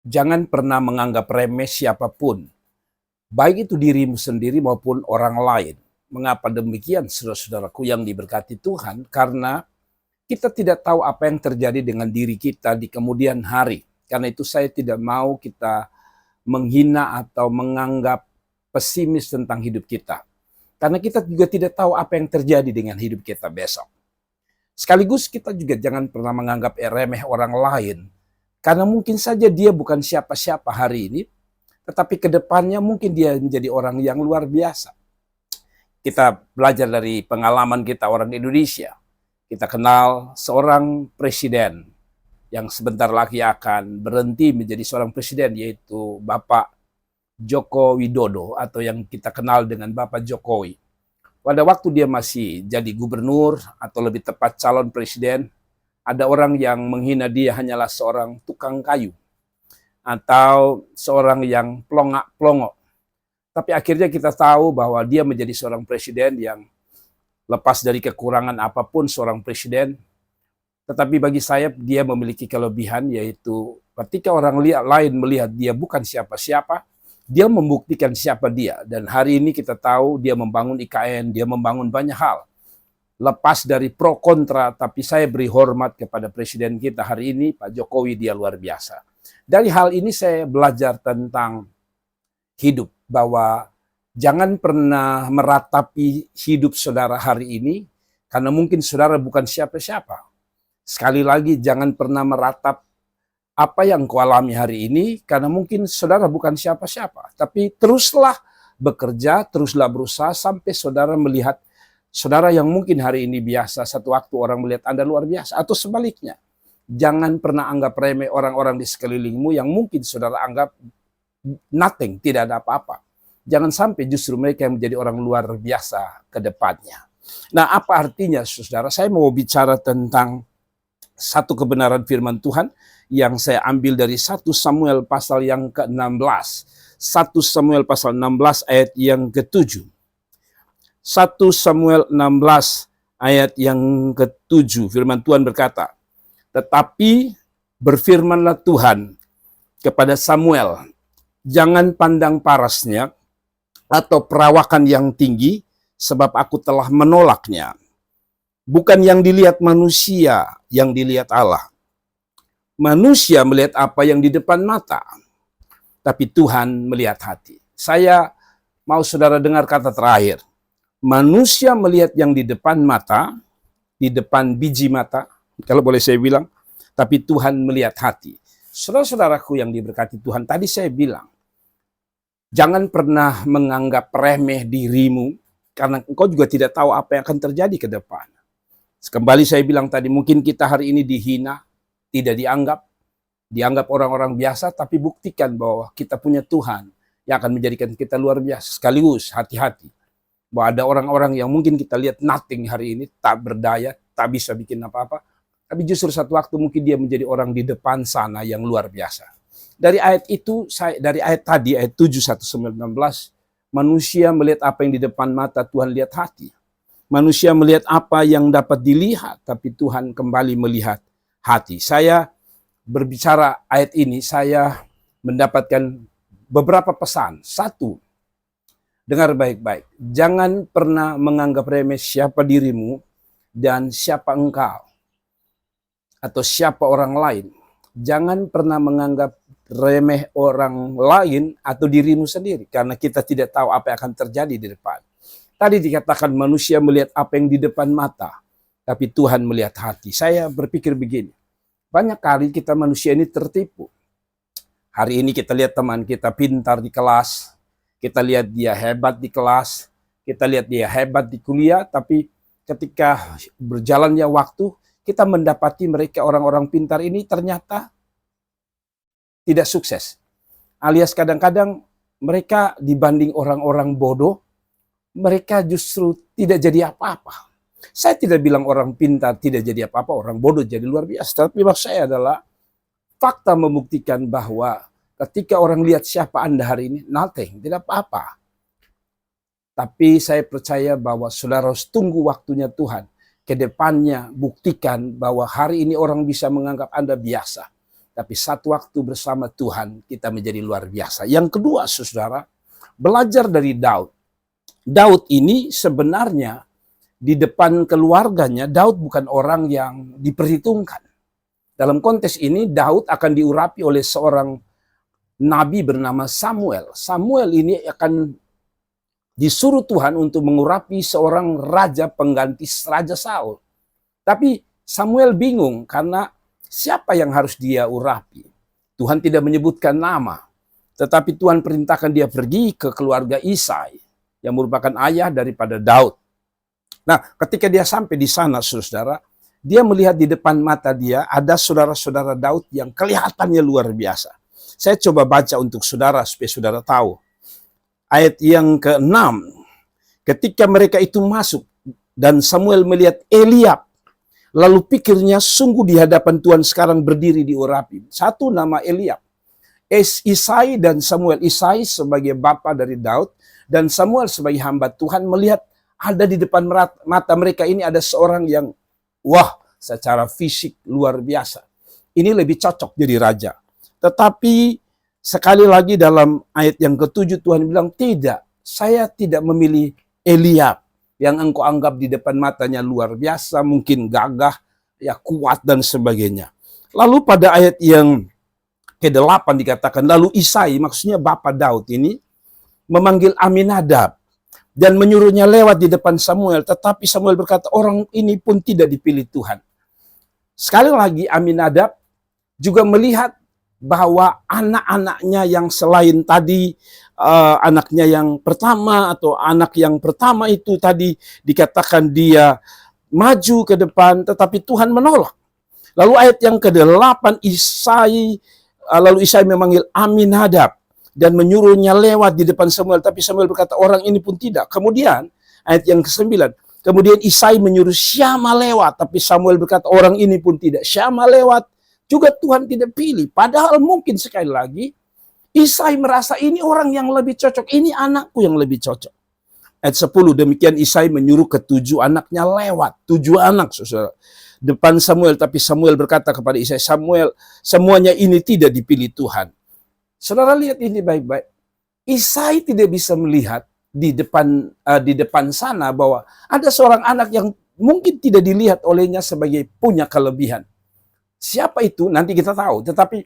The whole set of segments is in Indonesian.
Jangan pernah menganggap remeh siapapun, baik itu dirimu sendiri maupun orang lain. Mengapa demikian, saudara-saudaraku yang diberkati Tuhan? Karena kita tidak tahu apa yang terjadi dengan diri kita di kemudian hari. Karena itu saya tidak mau kita menghina atau menganggap pesimis tentang hidup kita. Karena kita juga tidak tahu apa yang terjadi dengan hidup kita besok. Sekaligus kita juga jangan pernah menganggap remeh orang lain. Karena mungkin saja dia bukan siapa-siapa hari ini, tetapi ke depannya mungkin dia menjadi orang yang luar biasa. Kita belajar dari pengalaman kita orang Indonesia. Kita kenal seorang presiden yang sebentar lagi akan berhenti menjadi seorang presiden, yaitu Bapak Joko Widodo atau yang kita kenal dengan Bapak Jokowi. Pada waktu dia masih jadi gubernur atau lebih tepat calon presiden, ada orang yang menghina dia hanyalah seorang tukang kayu atau seorang yang plongak-plongok. Tapi akhirnya kita tahu bahwa dia menjadi seorang presiden yang lepas dari kekurangan apapun seorang presiden. Tetapi bagi saya dia memiliki kelebihan, yaitu ketika orang lain melihat dia bukan siapa-siapa, dia membuktikan siapa dia. Dan hari ini kita tahu dia membangun IKN, dia membangun banyak hal. Lepas dari pro kontra, tapi saya beri hormat kepada presiden kita hari ini, Pak Jokowi, dia luar biasa. Dari hal ini saya belajar tentang hidup, bahwa jangan pernah meratapi hidup saudara hari ini, karena mungkin saudara bukan siapa-siapa. Sekali lagi, jangan pernah meratap apa yang kau alami hari ini, karena mungkin saudara bukan siapa-siapa. Tapi teruslah bekerja, teruslah berusaha sampai saudara melihat saudara yang mungkin hari ini biasa, satu waktu orang melihat Anda luar biasa. Atau sebaliknya, jangan pernah anggap remeh orang-orang di sekelilingmu yang mungkin saudara anggap nothing, tidak ada apa-apa. Jangan sampai justru mereka yang menjadi orang luar biasa ke depannya. Nah, apa artinya, saudara? Saya mau bicara tentang satu kebenaran firman Tuhan yang saya ambil dari 1 Samuel pasal yang ke-16. 1 Samuel pasal 16 ayat yang ke-7. 1 Samuel 16 ayat yang ke-7. Firman Tuhan berkata, "Tetapi berfirmanlah Tuhan kepada Samuel, jangan pandang parasnya atau perawakan yang tinggi, sebab aku telah menolaknya. Bukan yang dilihat manusia, yang dilihat Allah. Manusia melihat apa yang di depan mata, tapi Tuhan melihat hati." Saya mau saudara dengar kata terakhir. Manusia melihat yang di depan mata, di depan biji mata, kalau boleh saya bilang, tapi Tuhan melihat hati. Saudara-saudaraku yang diberkati Tuhan, tadi saya bilang, jangan pernah menganggap remeh dirimu, karena engkau juga tidak tahu apa yang akan terjadi ke depan. Kembali saya bilang tadi, mungkin kita hari ini dihina, tidak dianggap orang-orang biasa, tapi buktikan bahwa kita punya Tuhan yang akan menjadikan kita luar biasa. Sekaligus hati-hati, bahwa ada orang-orang yang mungkin kita lihat nothing hari ini, tak berdaya, tak bisa bikin apa-apa, tapi justru satu waktu mungkin dia menjadi orang di depan sana yang luar biasa. Dari ayat itu, dari ayat tadi, ayat 7, 1 Samuel 16, manusia melihat apa yang di depan mata, Tuhan lihat hati. Manusia melihat apa yang dapat dilihat, tapi Tuhan kembali melihat hati. Saya berbicara ayat ini, saya mendapatkan beberapa pesan. Satu, dengar baik-baik. Jangan pernah menganggap remeh siapa dirimu dan siapa engkau, atau siapa orang lain. Jangan pernah menganggap remeh orang lain atau dirimu sendiri, karena kita tidak tahu apa yang akan terjadi di depan. Tadi dikatakan manusia melihat apa yang di depan mata, tapi Tuhan melihat hati. Saya berpikir begini, banyak kali kita manusia ini tertipu. Hari ini kita lihat teman kita pintar di kelas, kita lihat dia hebat di kelas, kita lihat dia hebat di kuliah, tapi ketika berjalannya waktu, kita mendapati mereka orang-orang pintar ini ternyata tidak sukses. Alias kadang-kadang mereka dibanding orang-orang bodoh, mereka justru tidak jadi apa-apa. Saya tidak bilang orang pintar tidak jadi apa-apa, orang bodoh jadi luar biasa. Tapi maksud saya adalah fakta membuktikan bahwa ketika orang lihat siapa Anda hari ini, nothing, tidak apa-apa. Tapi saya percaya bahwa saudara harus tunggu waktunya Tuhan. Kedepannya buktikan bahwa hari ini orang bisa menganggap Anda biasa. Tapi satu waktu bersama Tuhan kita menjadi luar biasa. Yang kedua, saudara, belajar dari Daud. Daud ini sebenarnya di depan keluarganya, Daud bukan orang yang diperhitungkan. Dalam konteks ini, Daud akan diurapi oleh seorang nabi bernama Samuel. Samuel ini akan disuruh Tuhan untuk mengurapi seorang raja pengganti Raja Saul. Tapi Samuel bingung karena siapa yang harus dia urapi? Tuhan tidak menyebutkan nama. Tetapi Tuhan perintahkan dia pergi ke keluarga Isai yang merupakan ayah daripada Daud. Nah, ketika dia sampai di sana, saudara, dia melihat di depan mata dia ada saudara-saudara Daud yang kelihatannya luar biasa. Saya coba baca untuk saudara supaya saudara tahu. Ayat yang ke-6. Ketika mereka itu masuk dan Samuel melihat Eliab, lalu pikirnya sungguh di hadapan Tuhan sekarang berdiri diurapi. Satu nama Eliab. Isai dan Samuel. Isai sebagai bapa dari Daud dan Samuel sebagai hamba Tuhan melihat ada di depan mata mereka ini ada seorang yang secara fisik luar biasa. Ini lebih cocok jadi raja. Tetapi sekali lagi dalam ayat yang ke-7 Tuhan bilang, tidak, saya tidak memilih Eliab yang engkau anggap di depan matanya luar biasa, mungkin gagah, ya kuat dan sebagainya. Lalu pada ayat yang ke-8 dikatakan, lalu Isai, maksudnya Bapak Daud ini, memanggil Aminadab dan menyuruhnya lewat di depan Samuel. Tetapi Samuel berkata, orang ini pun tidak dipilih Tuhan. Sekali lagi Aminadab juga melihat bahwa anak-anaknya yang selain tadi anaknya yang pertama atau anak yang pertama itu tadi dikatakan dia maju ke depan, tetapi Tuhan menolak. Lalu ayat yang ke-8 lalu Isai memanggil Aminadab dan menyuruhnya lewat di depan Samuel, tapi Samuel berkata orang ini pun tidak. Kemudian ayat yang ke-9, kemudian Isai menyuruh Syama lewat, tapi Samuel berkata orang ini pun tidak. Syama lewat, juga Tuhan tidak pilih. Padahal mungkin sekali lagi Isai merasa ini orang yang lebih cocok. Ini anakku yang lebih cocok. Ayat 10, demikian Isai menyuruh ke-7 anaknya lewat. 7 anak, saudara. Depan Samuel, tapi Samuel berkata kepada Isai, Samuel, semuanya ini tidak dipilih Tuhan. Saudara lihat ini baik-baik. Isai tidak bisa melihat di depan sana bahwa ada seorang anak yang mungkin tidak dilihat olehnya sebagai punya kelebihan. Siapa itu? Nanti kita tahu. Tetapi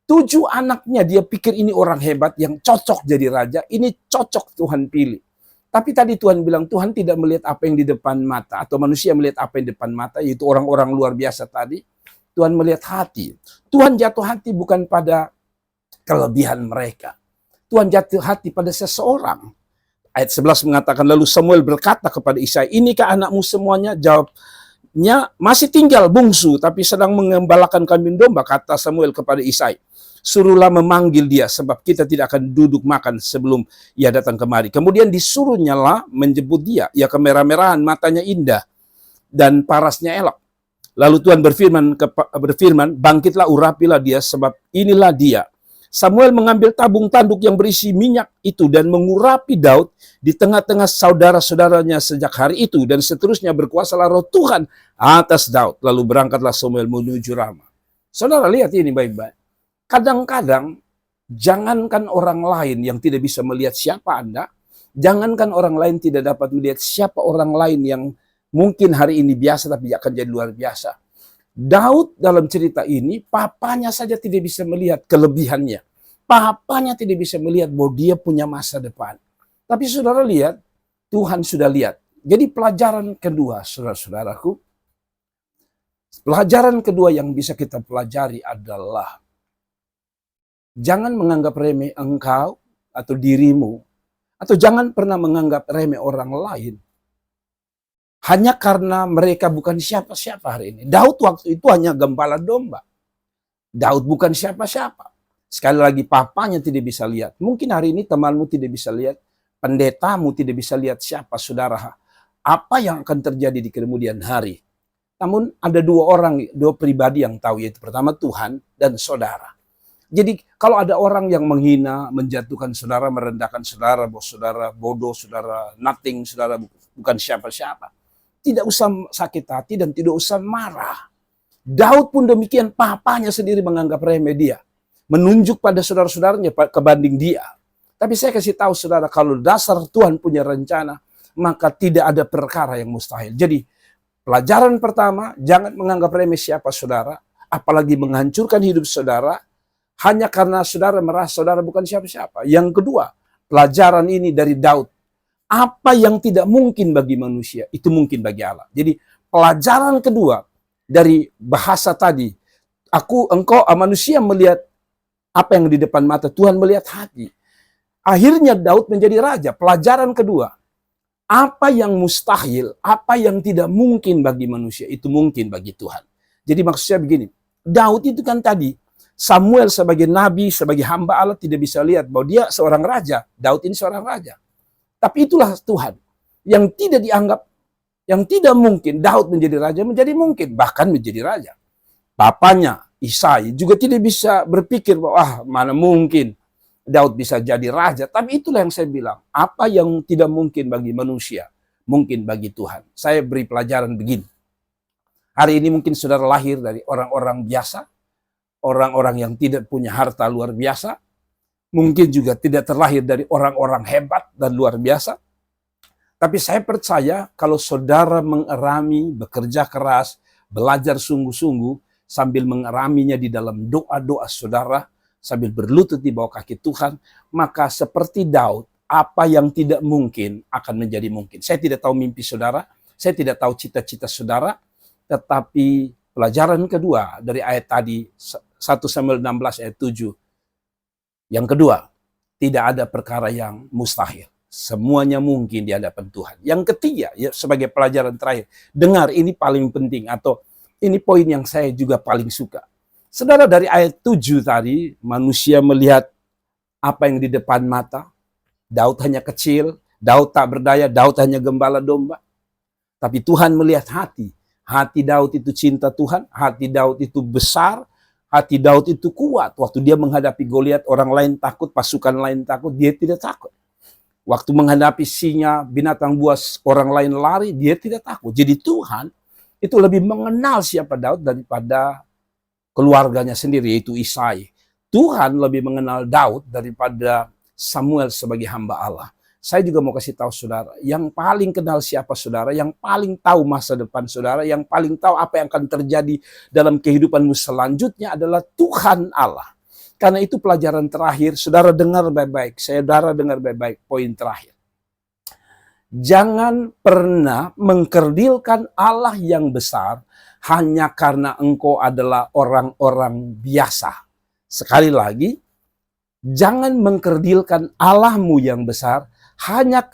7 anaknya dia pikir ini orang hebat yang cocok jadi raja. Ini cocok Tuhan pilih. Tapi tadi Tuhan bilang Tuhan tidak melihat apa yang di depan mata. Atau manusia melihat apa yang di depan mata. Yaitu orang-orang luar biasa tadi. Tuhan melihat hati. Tuhan jatuh hati bukan pada kelebihan mereka. Tuhan jatuh hati pada seseorang. Ayat 11 mengatakan, lalu Samuel berkata kepada Isai, inikah anakmu semuanya? Jawabnya, masih tinggal bungsu, tapi sedang mengembalakan kambing domba, kata Samuel kepada Isai. Suruhlah memanggil dia, sebab kita tidak akan duduk makan sebelum ia datang kemari. Kemudian disuruhnya lah menjemput dia. Ia kemerah-merahan, matanya indah, dan parasnya elok. Lalu Tuhan berfirman, bangkitlah urapilah dia, sebab inilah dia. Samuel mengambil tabung tanduk yang berisi minyak itu dan mengurapi Daud di tengah-tengah saudara-saudaranya sejak hari itu. Dan seterusnya berkuasalah roh Tuhan atas Daud. Lalu berangkatlah Samuel menuju Rama. Saudara lihat ini baik-baik. Kadang-kadang jangankan orang lain yang tidak bisa melihat siapa Anda. Jangankan orang lain tidak dapat melihat siapa orang lain yang mungkin hari ini biasa tapi akan jadi luar biasa. Daud dalam cerita ini, papanya saja tidak bisa melihat kelebihannya. Papanya tidak bisa melihat bahwa dia punya masa depan. Tapi saudara lihat, Tuhan sudah lihat. Jadi pelajaran kedua, saudara-saudaraku, pelajaran kedua yang bisa kita pelajari adalah jangan menganggap remeh engkau atau dirimu, atau jangan pernah menganggap remeh orang lain. Hanya karena mereka bukan siapa-siapa hari ini. Daud waktu itu hanya gembala domba. Daud bukan siapa-siapa. Sekali lagi papanya tidak bisa lihat. Mungkin hari ini temanmu tidak bisa lihat. Pendetamu tidak bisa lihat siapa saudara. Apa yang akan terjadi di kemudian hari. Namun ada dua pribadi yang tahu. Yaitu pertama Tuhan dan saudara. Jadi kalau ada orang yang menghina, menjatuhkan saudara, merendahkan saudara, bahwa saudara bodoh, saudara nothing, saudara bukan siapa-siapa. Tidak usah sakit hati dan tidak usah marah. Daud pun demikian, papanya sendiri menganggap remeh dia. Menunjuk pada saudara-saudaranya kebanding dia. Tapi saya kasih tahu saudara, kalau dasar Tuhan punya rencana, maka tidak ada perkara yang mustahil. Jadi pelajaran pertama, jangan menganggap remeh siapa saudara, apalagi menghancurkan hidup saudara, hanya karena saudara merasa saudara bukan siapa-siapa. Yang kedua, pelajaran ini dari Daud. Apa yang tidak mungkin bagi manusia, itu mungkin bagi Allah. Jadi pelajaran kedua dari bahasa tadi, engkau manusia melihat apa yang di depan mata, Tuhan melihat hati. Akhirnya Daud menjadi raja. Pelajaran kedua, apa yang mustahil, apa yang tidak mungkin bagi manusia, itu mungkin bagi Tuhan. Jadi maksudnya begini, Daud itu kan tadi, Samuel sebagai nabi, sebagai hamba Allah tidak bisa lihat bahwa dia seorang raja. Daud ini seorang raja. Tapi itulah Tuhan yang tidak dianggap, yang tidak mungkin Daud menjadi raja, menjadi mungkin, bahkan menjadi raja. Papanya Isai juga tidak bisa berpikir bahwa mana mungkin Daud bisa jadi raja. Tapi itulah yang saya bilang, apa yang tidak mungkin bagi manusia, mungkin bagi Tuhan. Saya beri pelajaran begini. Hari ini mungkin saudara lahir dari orang-orang biasa, orang-orang yang tidak punya harta luar biasa, mungkin juga tidak terlahir dari orang-orang hebat dan luar biasa. Tapi saya percaya kalau saudara mengerami, bekerja keras, belajar sungguh-sungguh, sambil mengeraminya di dalam doa-doa saudara, sambil berlutut di bawah kaki Tuhan, maka seperti Daud, apa yang tidak mungkin akan menjadi mungkin. Saya tidak tahu mimpi saudara, saya tidak tahu cita-cita saudara, tetapi pelajaran kedua dari ayat tadi, 1 Samuel 16 ayat 7. Yang kedua, tidak ada perkara yang mustahil. Semuanya mungkin di hadapan Tuhan. Yang ketiga, ya, sebagai pelajaran terakhir, dengar, ini paling penting, atau ini poin yang saya juga paling suka. Saudara, dari ayat 7 tadi, manusia melihat apa yang di depan mata. Daud hanya kecil, Daud tak berdaya, Daud hanya gembala domba. Tapi Tuhan melihat hati. Hati Daud itu cinta Tuhan, hati Daud itu besar, hati Daud itu kuat. Waktu dia menghadapi Goliat, orang lain takut, pasukan lain takut, dia tidak takut. Waktu menghadapi singa, binatang buas, orang lain lari, dia tidak takut. Jadi Tuhan itu lebih mengenal siapa Daud daripada keluarganya sendiri, yaitu Isai. Tuhan lebih mengenal Daud daripada Samuel sebagai hamba Allah. Saya juga mau kasih tahu saudara, yang paling kenal siapa saudara, yang paling tahu masa depan saudara, yang paling tahu apa yang akan terjadi dalam kehidupanmu selanjutnya adalah Tuhan Allah. Karena itu pelajaran terakhir, saudara dengar baik-baik, saudara dengar baik-baik, poin terakhir. Jangan pernah mengkerdilkan Allah yang besar hanya karena engkau adalah orang-orang biasa. Sekali lagi, jangan mengkerdilkan Allahmu yang besar hanya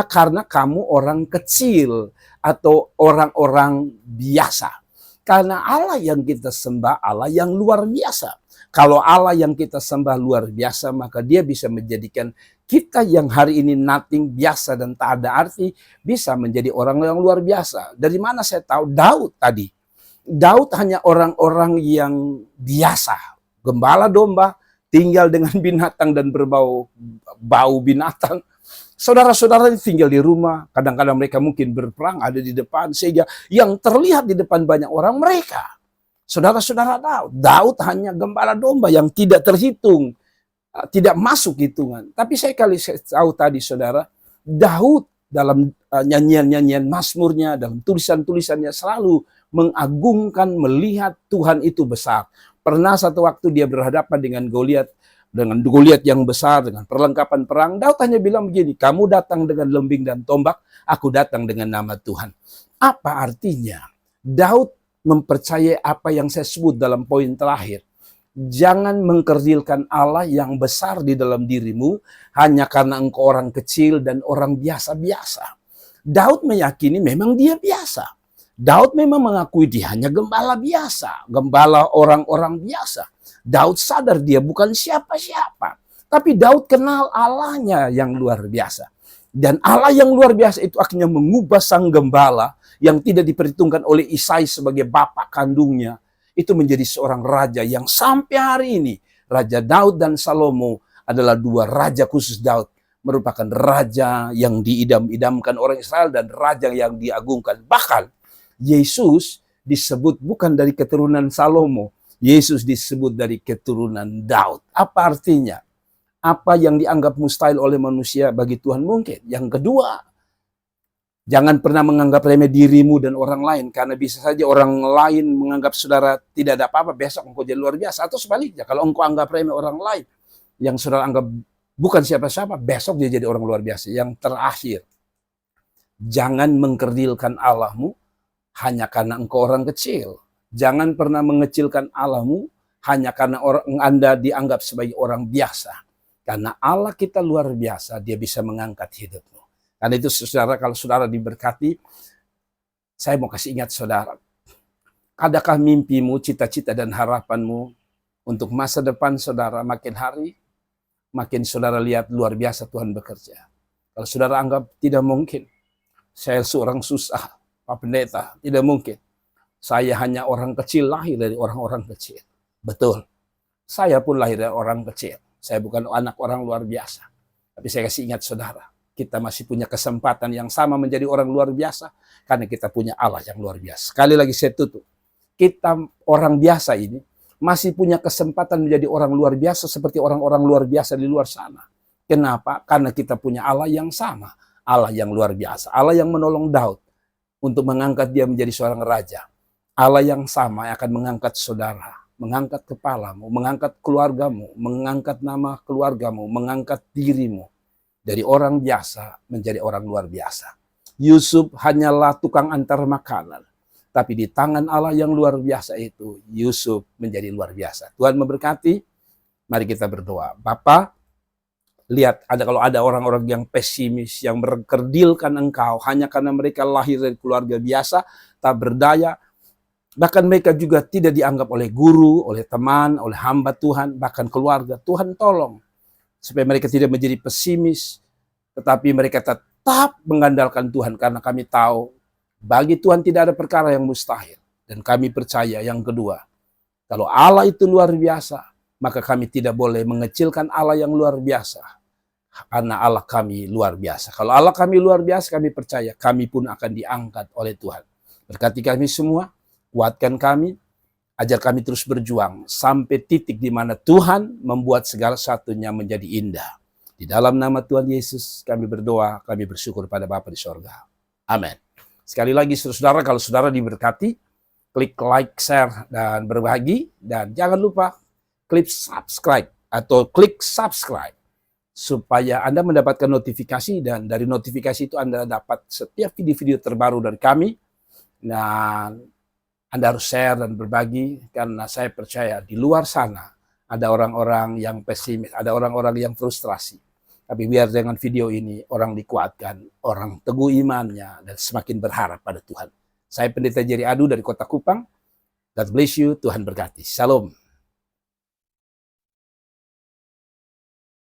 karena kamu orang kecil atau orang-orang biasa. Karena Allah yang kita sembah, Allah yang luar biasa. Kalau Allah yang kita sembah luar biasa, maka dia bisa menjadikan kita yang hari ini nothing, biasa dan tak ada arti, bisa menjadi orang yang luar biasa. Dari mana saya tahu? Daud tadi. Daud hanya orang-orang yang biasa. Gembala domba, tinggal dengan binatang dan berbau binatang. Saudara-saudara tinggal di rumah, kadang-kadang mereka mungkin berperang, ada di depan, sehingga yang terlihat di depan banyak orang mereka. Saudara-saudara Daud hanya gembala domba yang tidak terhitung, tidak masuk hitungan. Tapi saya tahu tadi saudara, Daud dalam nyanyian-nyanyian Mazmurnya, dalam tulisan-tulisannya selalu mengagungkan, melihat Tuhan itu besar. Pernah satu waktu dia berhadapan dengan Goliat yang besar, dengan perlengkapan perang. Daud hanya bilang begini, kamu datang dengan lembing dan tombak, aku datang dengan nama Tuhan. Apa artinya? Daud mempercayai apa yang saya sebut dalam poin terakhir. Jangan mengkerdilkan Allah yang besar di dalam dirimu hanya karena engkau orang kecil dan orang biasa-biasa. Daud meyakini memang dia biasa. Daud memang mengakui dia hanya gembala biasa, gembala orang-orang biasa. Daud sadar dia bukan siapa-siapa. Tapi Daud kenal Allahnya yang luar biasa. Dan Allah yang luar biasa itu akhirnya mengubah sang gembala yang tidak diperhitungkan oleh Isai sebagai bapak kandungnya, itu menjadi seorang raja yang sampai hari ini, Raja Daud dan Salomo adalah dua raja khusus Daud, merupakan raja yang diidam-idamkan orang Israel dan raja yang diagungkan. Bahkan Yesus disebut bukan dari keturunan Salomo. Yesus disebut dari keturunan Daud. Apa artinya? Apa yang dianggap mustahil oleh manusia bagi Tuhan mungkin. Yang kedua, jangan pernah menganggap remeh dirimu dan orang lain. Karena bisa saja orang lain menganggap saudara tidak ada apa-apa, besok engkau jadi luar biasa. Atau sebaliknya, kalau engkau anggap remeh orang lain, yang saudara anggap bukan siapa-siapa, besok dia jadi orang luar biasa. Yang terakhir, jangan mengkerdilkan Allahmu hanya karena engkau orang kecil. Jangan pernah mengecilkan Allahmu hanya karena Anda dianggap sebagai orang biasa. Karena Allah kita luar biasa, dia bisa mengangkat hidupmu. Karena itu saudara, kalau saudara diberkati, saya mau kasih ingat saudara. Adakah mimpimu, cita-cita dan harapanmu untuk masa depan saudara makin hari, makin saudara lihat luar biasa Tuhan bekerja. Kalau saudara anggap tidak mungkin, saya seorang susah, Pak Pendeta, tidak mungkin. Saya hanya orang kecil, lahir dari orang-orang kecil. Betul, saya pun lahir dari orang kecil. Saya bukan anak orang luar biasa. Tapi saya kasih ingat saudara, kita masih punya kesempatan yang sama menjadi orang luar biasa, karena kita punya Allah yang luar biasa. Sekali lagi saya tutup, kita orang biasa ini masih punya kesempatan menjadi orang luar biasa seperti orang-orang luar biasa di luar sana. Kenapa? Karena kita punya Allah yang sama. Allah yang luar biasa. Allah yang menolong Daud untuk mengangkat dia menjadi seorang raja. Allah yang sama yang akan mengangkat saudara, mengangkat kepalamu, mengangkat keluargamu, mengangkat nama keluargamu, mengangkat dirimu dari orang biasa menjadi orang luar biasa. Yusuf hanyalah tukang antar makanan. Tapi di tangan Allah yang luar biasa itu, Yusuf menjadi luar biasa. Tuhan memberkati. Mari kita berdoa. Bapa, lihat kalau ada orang-orang yang pesimis, yang mengkerdilkan engkau hanya karena mereka lahir dari keluarga biasa, tak berdaya. Bahkan mereka juga tidak dianggap oleh guru, oleh teman, oleh hamba Tuhan, bahkan keluarga. Tuhan tolong supaya mereka tidak menjadi pesimis, tetapi mereka tetap mengandalkan Tuhan, karena kami tahu bagi Tuhan tidak ada perkara yang mustahil. Dan kami percaya yang kedua, kalau Allah itu luar biasa, maka kami tidak boleh mengecilkan Allah yang luar biasa. Karena Allah kami luar biasa. Kalau Allah kami luar biasa, kami percaya kami pun akan diangkat oleh Tuhan. Berkati kami semua, kuatkan kami, ajar kami terus berjuang sampai titik di mana Tuhan membuat segala satunya menjadi indah. Di dalam nama Tuhan Yesus kami berdoa, kami bersyukur pada Bapa di sorga. Amin. Sekali lagi saudara, kalau saudara diberkati, klik like, share, dan berbagi. Dan jangan lupa klik subscribe supaya Anda mendapatkan notifikasi, dan dari notifikasi itu Anda dapat setiap video-video terbaru dari kami. Dan Anda harus share dan berbagi, karena saya percaya di luar sana ada orang-orang yang pesimis, ada orang-orang yang frustrasi. Tapi biar dengan video ini orang dikuatkan, orang teguh imannya, dan semakin berharap pada Tuhan. Saya Pendeta Jerry Adu dari Kota Kupang. God bless you, Tuhan berkati. Shalom.